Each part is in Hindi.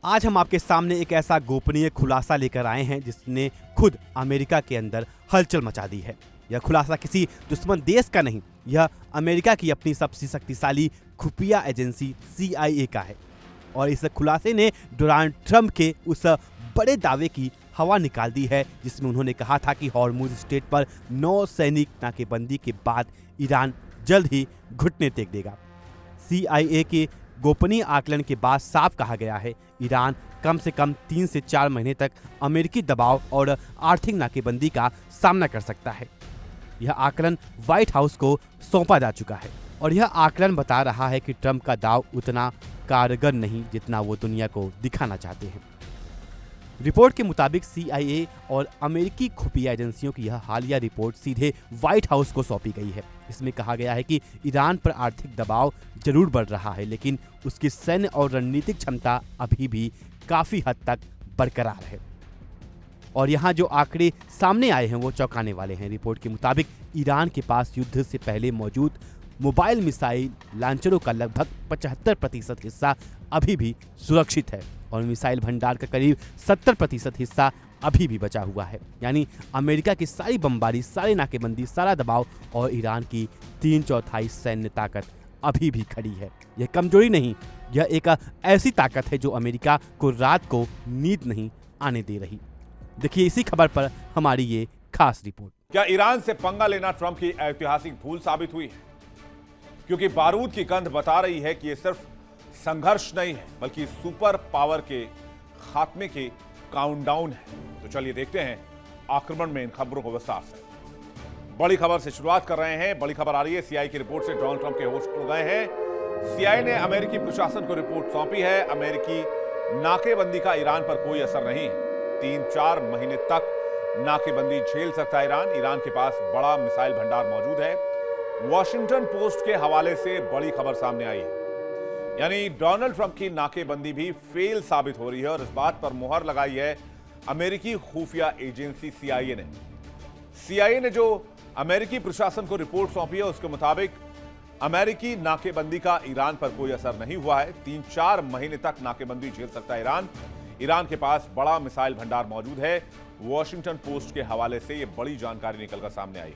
आज हम आपके सामने एक ऐसा गोपनीय खुलासा लेकर आए हैं जिसने खुद अमेरिका के अंदर हलचल मचा दी है। यह खुलासा किसी दुश्मन देश का नहीं, यह अमेरिका की अपनी सबसे शक्तिशाली खुफिया एजेंसी CIA का है। और इस खुलासे ने डोनाल्ड ट्रंप के उस बड़े दावे की हवा निकाल दी है जिसमें उन्होंने कहा था कि हॉर्मुज स्ट्रेट पर 9 सैनिक नाकेबंदी के बाद ईरान जल्द ही घुटने टेक देगा। CIA के गोपनीय आकलन के बाद साफ कहा गया है ईरान कम से कम 3 से 4 महीने तक अमेरिकी दबाव और आर्थिक नाकेबंदी का सामना कर सकता है। यह आकलन व्हाइट हाउस को सौंपा जा चुका है और यह आकलन बता रहा है कि ट्रंप का दाव उतना कारगर नहीं जितना वो दुनिया को दिखाना चाहते हैं। रिपोर्ट के मुताबिक CIA और अमेरिकी खुफिया एजेंसियों की यह हालिया रिपोर्ट सीधे व्हाइट हाउस को सौंपी गई है। इसमें कहा गया है कि ईरान पर आर्थिक दबाव जरूर बढ़ रहा है, लेकिन उसकी सैन्य और रणनीतिक क्षमता अभी भी काफी हद तक बरकरार है। और यहाँ जो आंकड़े सामने आए हैं वो चौंकाने वाले हैं। रिपोर्ट के मुताबिक ईरान के पास युद्ध से पहले मौजूद मोबाइल मिसाइल लॉन्चरों का लगभग 75% हिस्सा अभी भी सुरक्षित है और मिसाइल भंडार का करीब 70% हिस्सा अभी भी बचा हुआ है। यानी अमेरिका की सारी बमबारी, सारी नाकेबंदी, सारा दबाव और ईरान की 3/4 सैन्य ताकत अभी भी खड़ी है। यह कमजोरी नहीं, यह एक ऐसी ताकत है जो अमेरिका को रात को नींद नहीं आने दे रही। देखिए इसी खबर पर हमारी ये खास रिपोर्ट। क्या ईरान से पंगा लेना ट्रंप की ऐतिहासिक भूल साबित हुई है? क्योंकि बारूद की गंध बता रही है कि यह सिर्फ संघर्ष नहीं है बल्कि सुपर पावर के खात्मे के काउंटडाउन है। तो चलिए देखते हैं आक्रमण में इन खबरों को विस्तार से। बड़ी खबर से शुरुआत कर रहे हैं। बड़ी खबर आ रही है CIA की रिपोर्ट से डोनाल्ड ट्रंप के होश उड़ गए हैं। CIA ने अमेरिकी प्रशासन को रिपोर्ट सौंपी है। अमेरिकी नाकेबंदी का ईरान पर कोई असर नहीं है। 3-4 महीने तक नाकेबंदी झेल सकता है ईरान के पास बड़ा मिसाइल भंडार मौजूद है। वॉशिंगटन पोस्ट के हवाले से बड़ी खबर सामने आई है, यानी डोनाल्ड ट्रंप की नाकेबंदी भी फेल साबित हो रही है और इस बात पर मुहर लगाई है अमेरिकी खुफिया एजेंसी CIA ने जो अमेरिकी प्रशासन को रिपोर्ट सौंपी है उसके मुताबिक अमेरिकी नाकेबंदी का ईरान पर कोई असर नहीं हुआ है। 3-4 महीने तक नाकेबंदी झेल सकता है ईरान के पास बड़ा मिसाइल भंडार मौजूद है। वॉशिंगटन पोस्ट के हवाले से यह बड़ी जानकारी निकलकर सामने आई।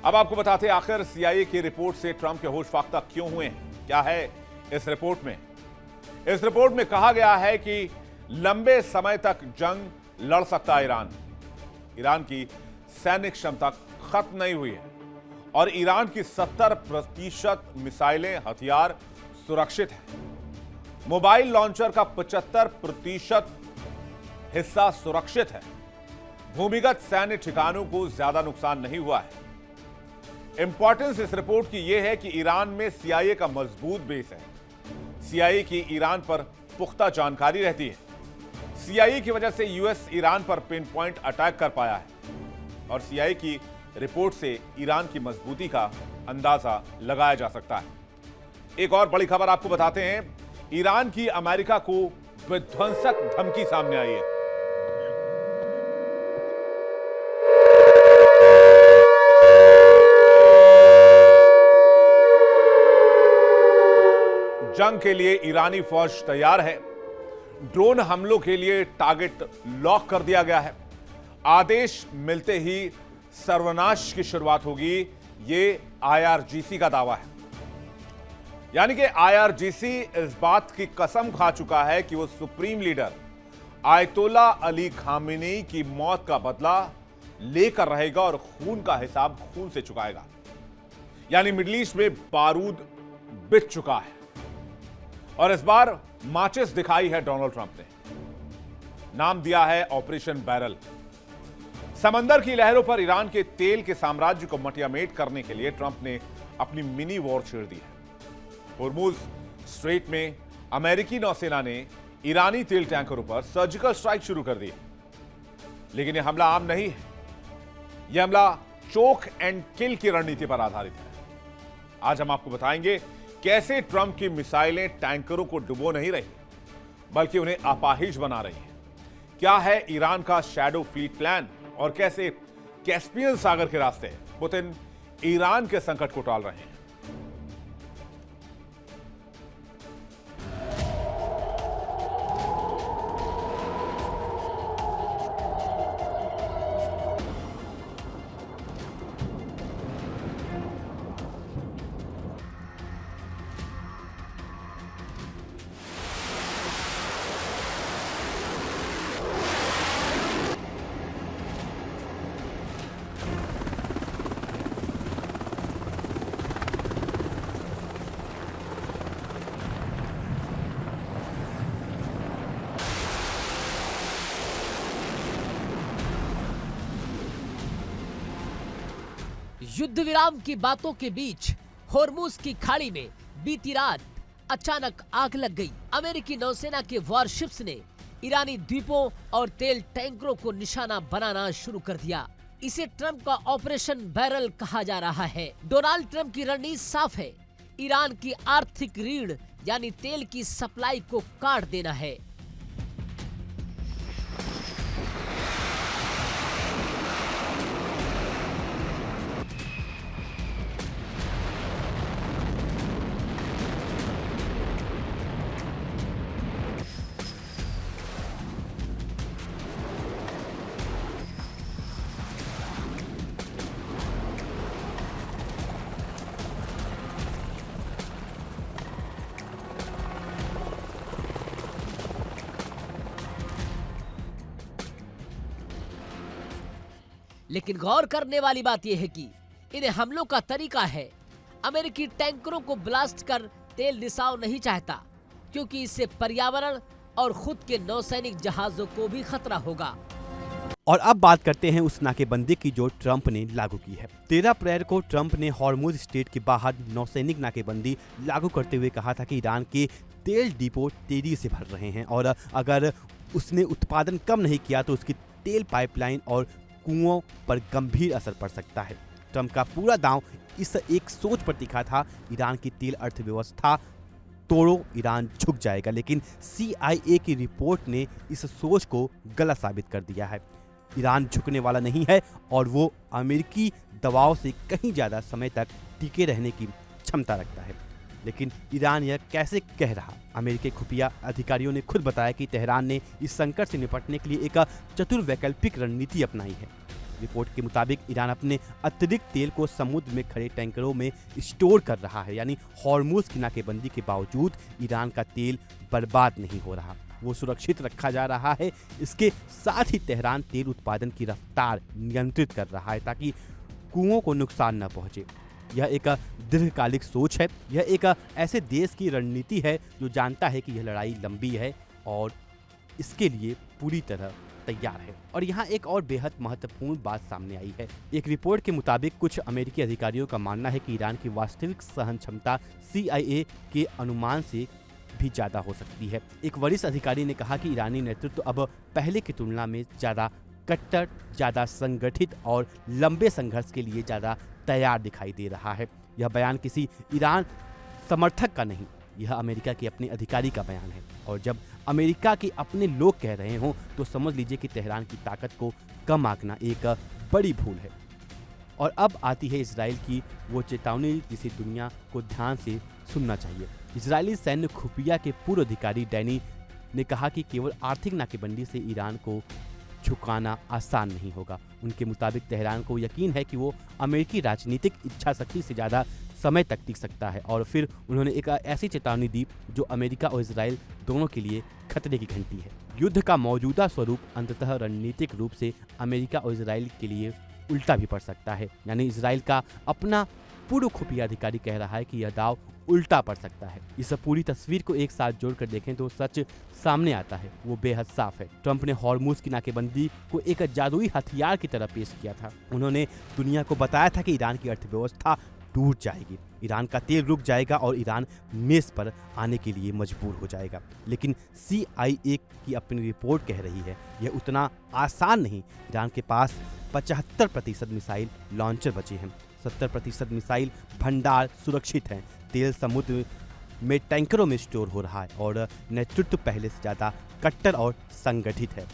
अब आपको बताते हैं आखिर CIA की रिपोर्ट से ट्रंप के होश फाख्ता क्यों हुए हैं। क्या है इस रिपोर्ट में? इस रिपोर्ट में कहा गया है कि लंबे समय तक जंग लड़ सकता है ईरान की सैनिक क्षमता खत्म नहीं हुई है और ईरान की 70% मिसाइलें, हथियार सुरक्षित हैं। मोबाइल लॉन्चर का 75% हिस्सा सुरक्षित है। भूमिगत सैन्य ठिकानों को ज्यादा नुकसान नहीं हुआ है। इंपॉर्टेंस इस रिपोर्ट की यह है कि ईरान में CIA का मजबूत बेस है। CIA की ईरान पर पुख्ता जानकारी रहती है। CIA की वजह से US ईरान पर पिन पॉइंट अटैक कर पाया है और CIA की रिपोर्ट से ईरान की मजबूती का अंदाजा लगाया जा सकता है। एक और बड़ी खबर आपको बताते हैं। ईरान की अमेरिका को विध्वंसक धमकी सामने आई है। जंग के लिए ईरानी फौज तैयार है। ड्रोन हमलों के लिए टारगेट लॉक कर दिया गया है। आदेश मिलते ही सर्वनाश की शुरुआत होगी, ये IRGC का दावा है। यानी कि IRGC इस बात की कसम खा चुका है कि वो सुप्रीम लीडर आयतोल्ला अली खामेनी की मौत का बदला लेकर रहेगा और खून का हिसाब खून से चुकाएगा। यानी मिडिल ईस्ट में बारूद बिछ चुका है और इस बार माचिस दिखाई है डोनाल्ड ट्रंप ने। नाम दिया है ऑपरेशन बैरल। समंदर की लहरों पर ईरान के तेल के साम्राज्य को मटियामेट करने के लिए ट्रंप ने अपनी मिनी वॉर छेड़ दी है। हॉर्मुज स्ट्रेट में अमेरिकी नौसेना ने ईरानी तेल टैंकरों पर सर्जिकल स्ट्राइक शुरू कर दी है। लेकिन यह हमला आम नहीं है। यह हमला चोक एंड किल की रणनीति पर आधारित है। आज हम आपको बताएंगे कैसे ट्रंप की मिसाइलें टैंकरों को डुबो नहीं रही बल्कि उन्हें अपाहिज बना रही हैं। क्या है ईरान का शैडो फ्लीट प्लान और कैसे कैस्पियन सागर के रास्ते पुतिन ईरान के संकट को टाल रहे हैं। युद्ध विराम की बातों के बीच होर्मुज की खाड़ी में बीती रात अचानक आग लग गई। अमेरिकी नौसेना के वॉरशिप्स ने ईरानी द्वीपों और तेल टैंकरों को निशाना बनाना शुरू कर दिया। इसे ट्रंप का ऑपरेशन बैरल कहा जा रहा है। डोनाल्ड ट्रंप की रणनीति साफ है, ईरान की आर्थिक रीढ़ यानी तेल की सप्लाई को काट देना है। लेकिन गौर करने वाली बात यह है कि इन हमलों का तरीका है, अमेरिकी टैंकरों को ब्लास्ट कर तेल रिसाव नहीं चाहता, क्योंकि इससे पर्यावरण और खुद के नौसैनिक जहाजों को भी खतरा होगा। और अब बात करते हैं उस नाकेबंदी की जो ट्रंप ने लागू की है। 13 अप्रैल को ट्रंप ने हॉर्मुज स्ट्रेट के बाहर नौसैनिक नाकेबंदी लागू करते हुए कहा था कि ईरान के तेल डिपो तेजी से भर रहे हैं और अगर उसने उत्पादन कम नहीं किया तो उसकी तेल पाइपलाइन और कुओं पर गंभीर असर पड़ सकता है। ट्रंप का पूरा दांव इस एक सोच पर तिखा था, ईरान की तेल अर्थव्यवस्था तोड़ो ईरान झुक जाएगा, लेकिन CIA की रिपोर्ट ने इस सोच को गलत साबित कर दिया है। ईरान झुकने वाला नहीं है और वो अमेरिकी दबाव से कहीं ज़्यादा समय तक टिके रहने की क्षमता रखता है। लेकिन ईरान यह कैसे कह रहा? अमेरिकी खुफिया अधिकारियों ने खुद बताया कि तेहरान ने इस संकट से निपटने के लिए एक चतुर वैकल्पिक रणनीति अपनाई है। रिपोर्ट के मुताबिक ईरान अपने अतिरिक्त तेल को समुद्र में खड़े टैंकरों में स्टोर कर रहा है, यानी हॉर्मुज की नाकेबंदी के बावजूद ईरान का तेल बर्बाद नहीं हो रहा, वो सुरक्षित रखा जा रहा है। इसके साथ ही तेहरान तेल उत्पादन की रफ्तार नियंत्रित कर रहा है ताकि कुओं को नुकसान न पहुंचे। यह एक दीर्घकालिक सोच है, यह एक ऐसे देश की रणनीति है जो जानता है कि यह लड़ाई लंबी है और इसके लिए पूरी तरह तैयार है। और यहाँ एक और बेहद महत्वपूर्ण बात सामने आई है। एक रिपोर्ट के मुताबिक कुछ अमेरिकी अधिकारियों का मानना है कि ईरान की वास्तविक सहन क्षमता CIA के अनुमान से भी ज्यादा हो सकती है। एक वरिष्ठ अधिकारी ने कहा कि ईरानी नेतृत्व अब पहले की तुलना में ज्यादा कट्टर, ज्यादा संगठित और लंबे संघर्ष के लिए ज्यादा तैयार दिखाई दे रहा है। यह बयान किसी ईरान समर्थक का नहीं, यह अमेरिका के अपने अधिकारी का बयान है। और जब अमेरिका के अपने लोग कह रहे हों तो समझ लीजिए कि तेहरान की ताकत को कम आंकना एक बड़ी भूल है। और अब आती है इजराइल की वो चेतावनी जिसे दुनिया को ध्यान से सुनना चाहिए। इजरायली सैन्य खुफिया के पूर्व अधिकारी डैनी ने कहा कि केवल आर्थिक नाकेबंदी से ईरान को झुकाना आसान नहीं होगा। उनके मुताबिक तेहरान को यकीन है कि वो अमेरिकी राजनीतिक इच्छा शक्ति से ज़्यादा समय तक टिक सकता है। और फिर उन्होंने एक ऐसी चेतावनी दी जो अमेरिका और इजराइल दोनों के लिए खतरे की घंटी है। युद्ध का मौजूदा स्वरूप अंततः रणनीतिक रूप से अमेरिका और इजराइल के लिए उल्टा भी पड़ सकता है, यानी इजराइल का अपना पूर्व खुफिया अधिकारी कह रहा है कि यह दाव उल्टा पड़ सकता है। इस पूरी तस्वीर को एक साथ जोड़कर देखें तो सच सामने आता है, वो बेहद साफ है। ट्रंप ने हॉर्मुज की नाकेबंदी को एक जादुई हथियार की तरह पेश किया था। उन्होंने दुनिया को बताया था कि ईरान की अर्थव्यवस्था टूट जाएगी, ईरान का तेल रुक जाएगा और ईरान मेज पर आने के लिए मजबूर हो जाएगा। लेकिन CIA की अपनी रिपोर्ट कह रही है यह उतना आसान नहीं। ईरान के पास 75% मिसाइल लॉन्चर बचे हैं, 70% मिसाइल भंडार सुरक्षित हैं, तेल समुद्र में टैंकरों में स्टोर हो रहा है और नेतृत्व पहले से ज़्यादा कट्टर और संगठित है।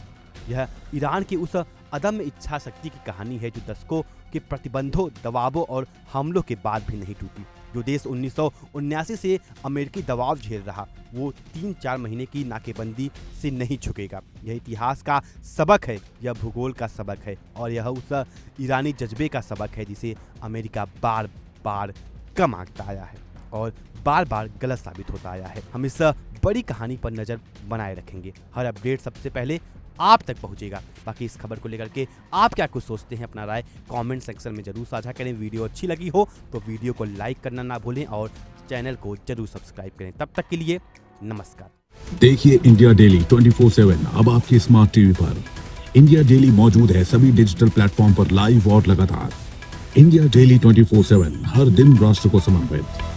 यह ईरान की उस अदम्य इच्छा शक्ति की कहानी है जो दशकों के प्रतिबंधों, दबावों और हमलों के बाद भी नहीं टूटी। जो देश 1979 से अमेरिकी दबाव झेल रहा वो 3-4 महीने की नाकेबंदी से नहीं झुकेगा। यह इतिहास का सबक है, यह भूगोल का सबक है और यह उस ईरानी जज्बे का सबक है जिसे अमेरिका बार बार कम आंकता आया है और बार बार गलत साबित होता आया है। हम इस बड़ी कहानी पर नज़र बनाए रखेंगे। हर अपडेट सबसे पहले आप तक पहुंचेगा। बाकी इस खबर को लेकर के आप क्या कुछ सोचते हैं, अपना राय कमेंट सेक्शन में जरूर साझा करें। वीडियो अच्छी लगी हो तो वीडियो को लाइक करना ना भूलें और चैनल को जरूर सब्सक्राइब करें। तब तक के लिए नमस्कार। देखिए इंडिया डेली 24/7 अब आपकी स्मार्ट टीवी पर। इंडिया डेली मौजूद है सभी डिजिटल प्लेटफॉर्म पर लाइव और लगातार। इंडिया डेली 24/7, हर दिन राष्ट्र को समर्पित।